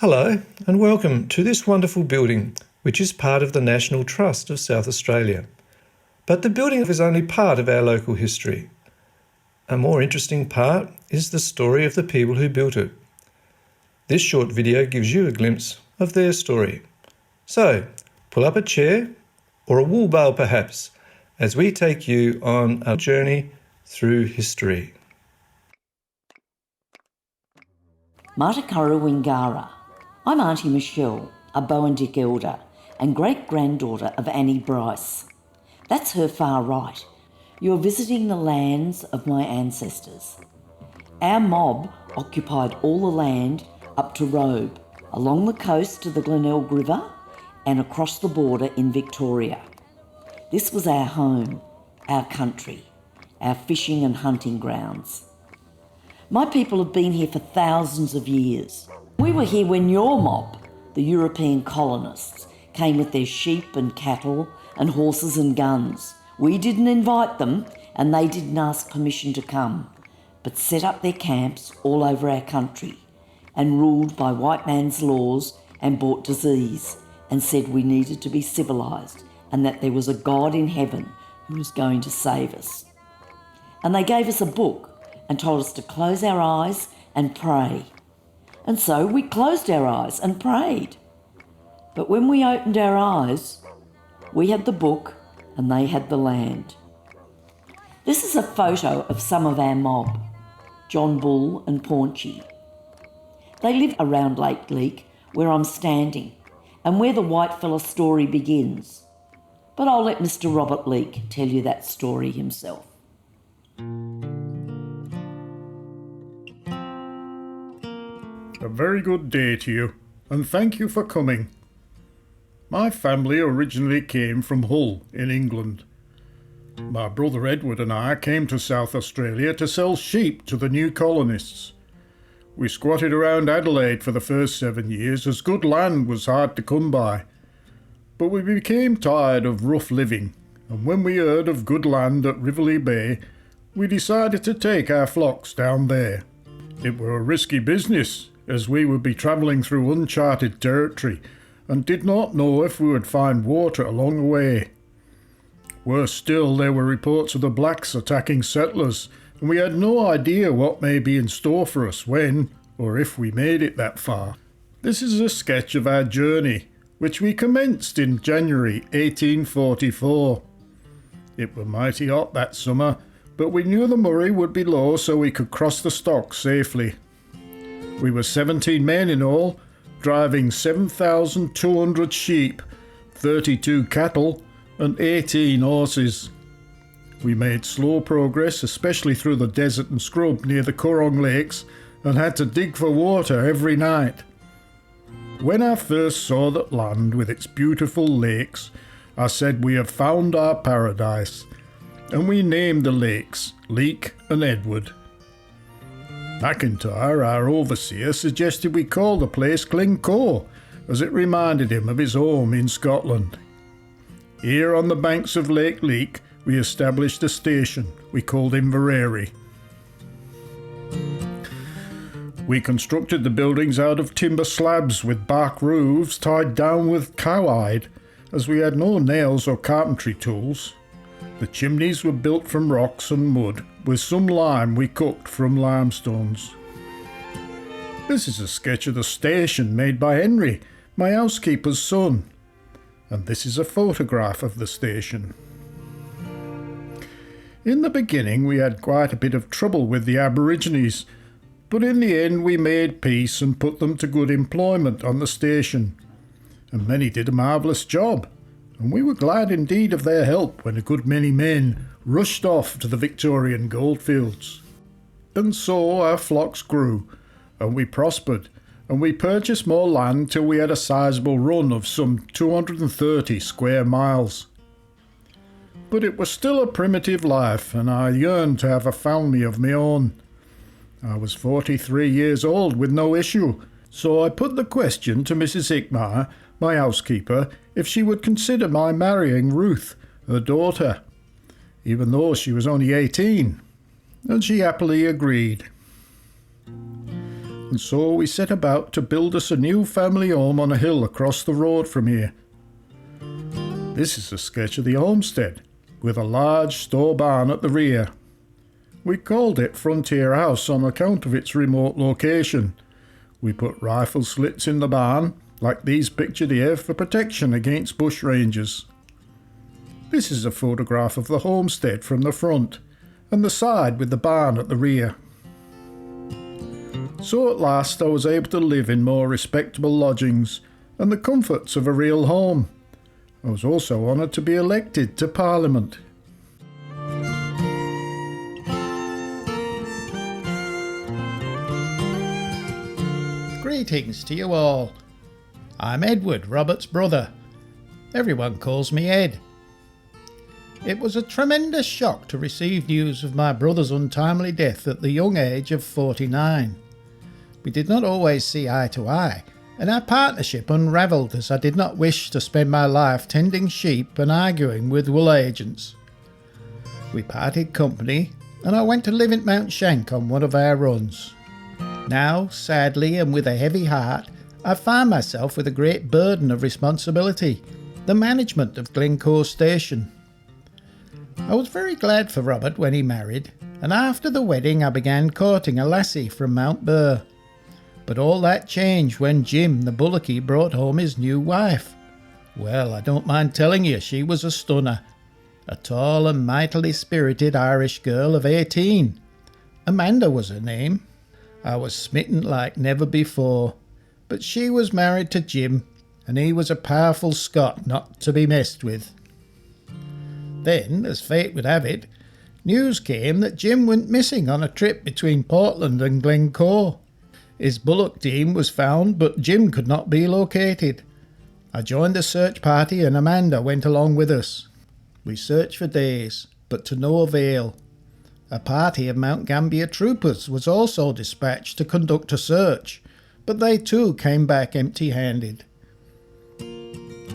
Hello and welcome to this wonderful building, which is part of the National Trust of South Australia. But the building is only part of our local history. A more interesting part is the story of the people who built it. This short video gives you a glimpse of their story. So, pull up a chair, or a wool bale perhaps, as we take you on a journey through history. Matakara Wingara. I'm Aunty Michelle, a Bowen Dick elder and great-granddaughter of Annie Bryce. That's her far right. You're visiting the lands of my ancestors. Our mob occupied all the land up to Robe, along the coast to the Glenelg River and across the border in Victoria. This was our home, our country, our fishing and hunting grounds. My people have been here for thousands of years. We were here when your mob, the European colonists, came with their sheep and cattle and horses and guns. We didn't invite them and they didn't ask permission to come, but set up their camps all over our country and ruled by white man's laws and brought disease and said we needed to be civilised and that there was a God in heaven who was going to save us. And they gave us a book and told us to close our eyes and pray. And so we closed our eyes and prayed. But when we opened our eyes, we had the book and they had the land. This is a photo of some of our mob, John Bull and Paunchy. They live around Lake Leake, where I'm standing, and where the whitefella story begins. But I'll let Mr. Robert Leake tell you that story himself. A very good day to you, and thank you for coming. My family originally came from Hull in England. My brother Edward and I came to South Australia to sell sheep to the new colonists. We squatted around Adelaide for the first 7 years as good land was hard to come by. But we became tired of rough living, and when we heard of good land at Riverlea Bay, we decided to take our flocks down there. It were a risky business, as we would be travelling through uncharted territory and did not know if we would find water along the way. Worse still, there were reports of the blacks attacking settlers, and we had no idea what may be in store for us when, or if we made it that far. This is a sketch of our journey, which we commenced in January 1844. It were mighty hot that summer, but we knew the Murray would be low so we could cross the Stock safely. We were 17 men in all, driving 7,200 sheep, 32 cattle and 18 horses. We made slow progress, especially through the desert and scrub near the Coorong Lakes, and had to dig for water every night. When I first saw that land with its beautiful lakes, I said we have found our paradise, and we named the lakes Leake and Edward. McIntyre, our overseer, suggested we call the place Glencoe, as it reminded him of his home in Scotland. Here on the banks of Lake Leake, we established a station we called Inverary. We constructed the buildings out of timber slabs with bark roofs tied down with cowhide, as we had no nails or carpentry tools. The chimneys were built from rocks and mud, with some lime we cooked from limestones. This is a sketch of the station made by Henry, my housekeeper's son, and this is a photograph of the station. In the beginning we had quite a bit of trouble with the Aborigines, but in the end we made peace and put them to good employment on the station, and many did a marvellous job. And we were glad indeed of their help when a good many men rushed off to the Victorian goldfields. And so our flocks grew, and we prospered, and we purchased more land till we had a sizable run of some 230 square miles. But it was still a primitive life, and I yearned to have a family of my own. I was 43 years old with no issue, so I put the question to Mrs. Hickmire, my housekeeper, if she would consider my marrying Ruth, her daughter, even though she was only 18, and she happily agreed. and so we set about to build us a new family home on a hill across the road from here. This is a sketch of the homestead, with a large store barn at the rear. We called it Frontier House on account of its remote location. We put rifle slits in the barn, like these pictured here, for protection against bush rangers. This is a photograph of the homestead from the front, and the side with the barn at the rear. So at last I was able to live in more respectable lodgings and the comforts of a real home. I was also honoured to be elected to Parliament. Greetings to you all. I'm Edward, Robert's brother. Everyone calls me Ed. It was a tremendous shock to receive news of my brother's untimely death at the young age of 49. We did not always see eye to eye, and our partnership unravelled as I did not wish to spend my life tending sheep and arguing with wool agents. We parted company, and I went to live at Mount Shank on one of our runs. Now, sadly and with a heavy heart, I find myself with a great burden of responsibility, the management of Glencoe Station. I was very glad for Robert when he married, and after the wedding I began courting a lassie from Mount Berger. But all that changed when Jim, the bullocky, brought home his new wife. Well, I don't mind telling you, she was a stunner. A tall and mightily spirited Irish girl of 18. Amanda was her name. I was smitten like never before, but she was married to Jim, and he was a powerful Scot not to be messed with. Then, as fate would have it, news came that Jim went missing on a trip between Portland and Glencoe. His bullock team was found, but Jim could not be located. I joined the search party and Amanda went along with us. We searched for days, but to no avail. A party of Mount Gambier troopers was also dispatched to conduct a search, but they too came back empty-handed.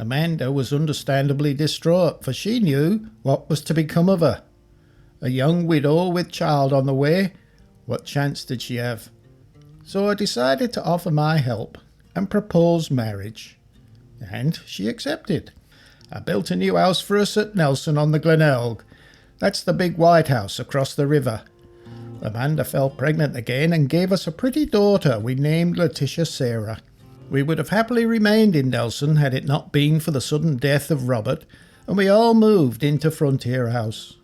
Amanda was understandably distraught, for she knew what was to become of her. A young widow with child on the way, what chance did she have? So I decided to offer my help and propose marriage. And she accepted. I built a new house for us at Nelson on the Glenelg. That's the big white house across the river. Amanda fell pregnant again and gave us a pretty daughter we named Letitia Sarah. We would have happily remained in Nelson had it not been for the sudden death of Robert, and we all moved into Frontier House.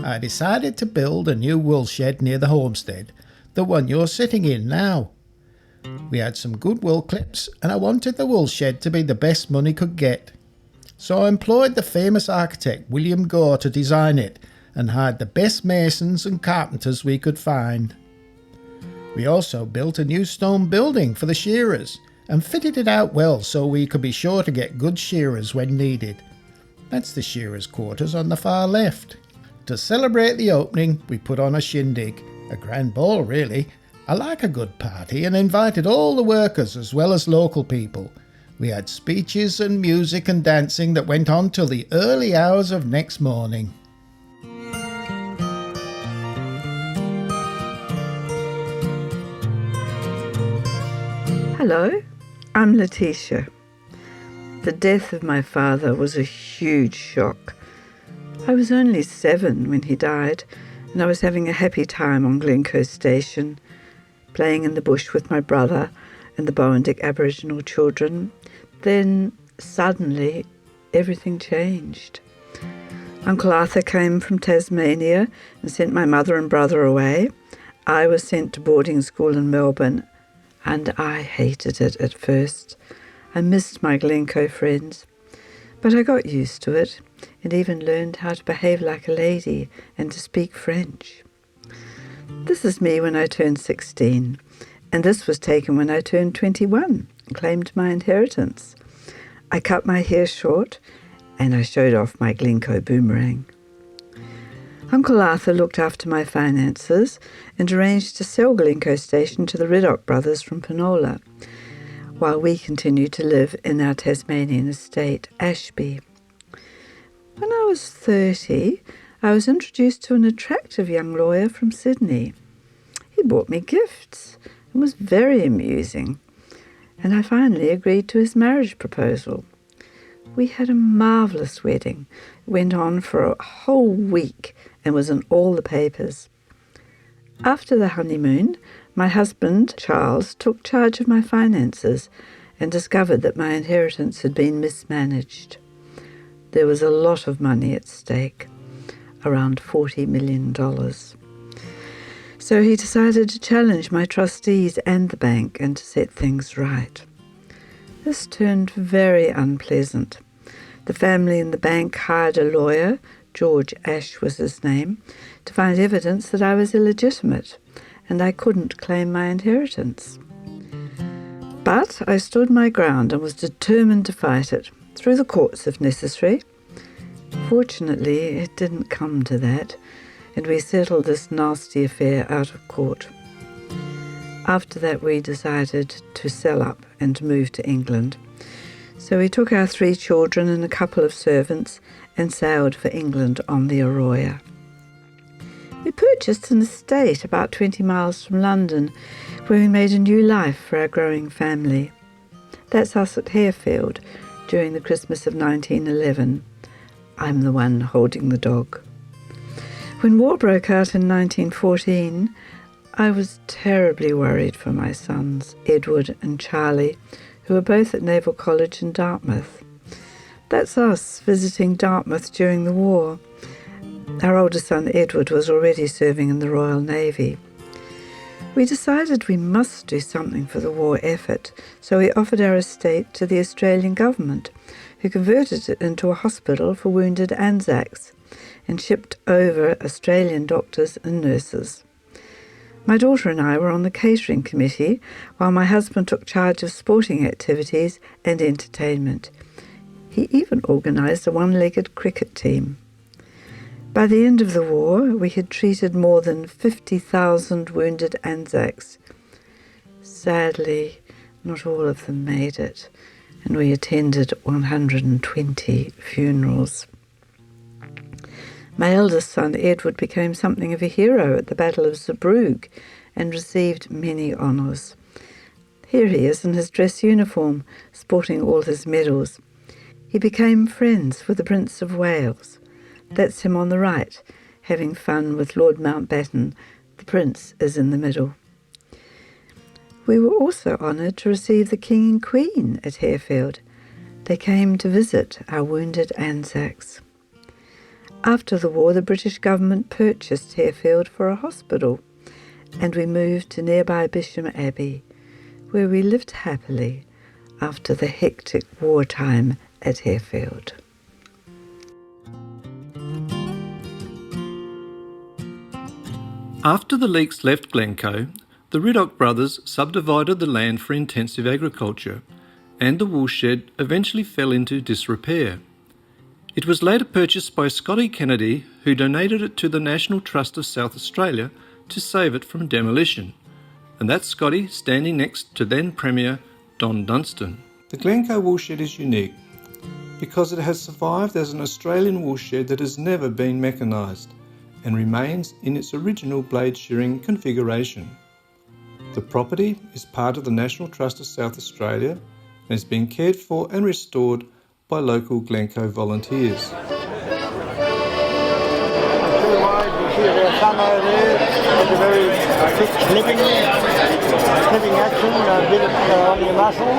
I decided to build a new wool shed near the homestead, the one you're sitting in now. We had some good wool clips, and I wanted the wool shed to be the best money could get. So I employed the famous architect William Gore to design it, and hired the best masons and carpenters we could find. We also built a new stone building for the shearers, and fitted it out well so we could be sure to get good shearers when needed. That's the shearers' quarters on the far left. To celebrate the opening, we put on a shindig, a grand ball really. I like a good party and invited all the workers as well as local people. We had speeches and music and dancing that went on till the early hours of next morning. Hello, I'm Letitia. The death of my father was a huge shock. I was only 7 when he died, and I was having a happy time on Glencoe Station, playing in the bush with my brother and the Bowendick Aboriginal children. Then, suddenly, everything changed. Uncle Arthur came from Tasmania and sent my mother and brother away. I was sent to boarding school in Melbourne, and I hated it at first. I missed my Glencoe friends, but I got used to it and even learned how to behave like a lady and to speak French. This is me when I turned 16, and this was taken when I turned 21 and claimed my inheritance. I cut my hair short and I showed off my Glencoe boomerang. Uncle Arthur looked after my finances and arranged to sell Glencoe Station to the Reddock brothers from Penola, while we continued to live in our Tasmanian estate, Ashby. When I was 30, I was introduced to an attractive young lawyer from Sydney. He bought me gifts, It was very amusing, and I finally agreed to his marriage proposal. We had a marvellous wedding. It went on for a whole week and was in all the papers. After the honeymoon, my husband, Charles, took charge of my finances and discovered that my inheritance had been mismanaged. There was a lot of money at stake, around $40 million. So he decided to challenge my trustees and the bank and to set things right. This turned very unpleasant. The family and the bank hired a lawyer, George Ash was his name, to find evidence that I was illegitimate and I couldn't claim my inheritance. But I stood my ground and was determined to fight it, through the courts if necessary. Fortunately, it didn't come to that, and we settled this nasty affair out of court. After that, we decided to sell up and move to England. So we took our 3 children and a couple of servants and sailed for England on the Arroya. We purchased an estate about 20 miles from London, where we made a new life for our growing family. That's us at Harefield during the Christmas of 1911. I'm the one holding the dog. When war broke out in 1914, I was terribly worried for my sons, Edward and Charlie, who were both at Naval College in Dartmouth. That's us visiting Dartmouth during the war. Our oldest son, Edward, was already serving in the Royal Navy. We decided we must do something for the war effort, so we offered our estate to the Australian government, who converted it into a hospital for wounded Anzacs and shipped over Australian doctors and nurses. My daughter and I were on the catering committee, while my husband took charge of sporting activities and entertainment. He even organised a one-legged cricket team. By the end of the war, we had treated more than 50,000 wounded Anzacs. Sadly, not all of them made it, and we attended 120 funerals. My eldest son, Edward, became something of a hero at the Battle of Zeebrugge and received many honours. Here he is in his dress uniform, sporting all his medals. He became friends with the Prince of Wales. That's him on the right, having fun with Lord Mountbatten. The Prince is in the middle. We were also honoured to receive the King and Queen at Harefield. They came to visit our wounded Anzacs. After the war, the British government purchased Harefield for a hospital, and we moved to nearby Bisham Abbey, where we lived happily after the hectic wartime at Harefield. After the Leakes left Glencoe, the Riddoch brothers subdivided the land for intensive agriculture, and the woolshed eventually fell into disrepair. It was later purchased by Scotty Kennedy, who donated it to the National Trust of South Australia to save it from demolition, and that's Scotty standing next to then Premier Don Dunstan. The Glencoe woolshed is unique because it has survived as an Australian woolshed that has never been mechanised and remains in its original blade shearing configuration. The property is part of the National Trust of South Australia and is being cared for and restored by local Glencoe volunteers. Two wives, you see their son over there, it's a very quick clipping action, a bit on your muscle.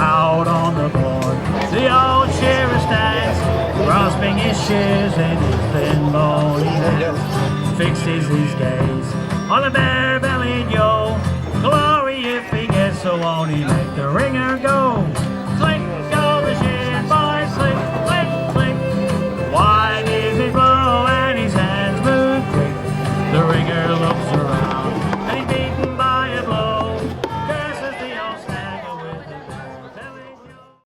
Out on the board, the old shearer stands, grasping his shears in his thin bony hands, fixes his gaze on a bare-bellied yo. Glory if he gets, so won't he make the ringer go?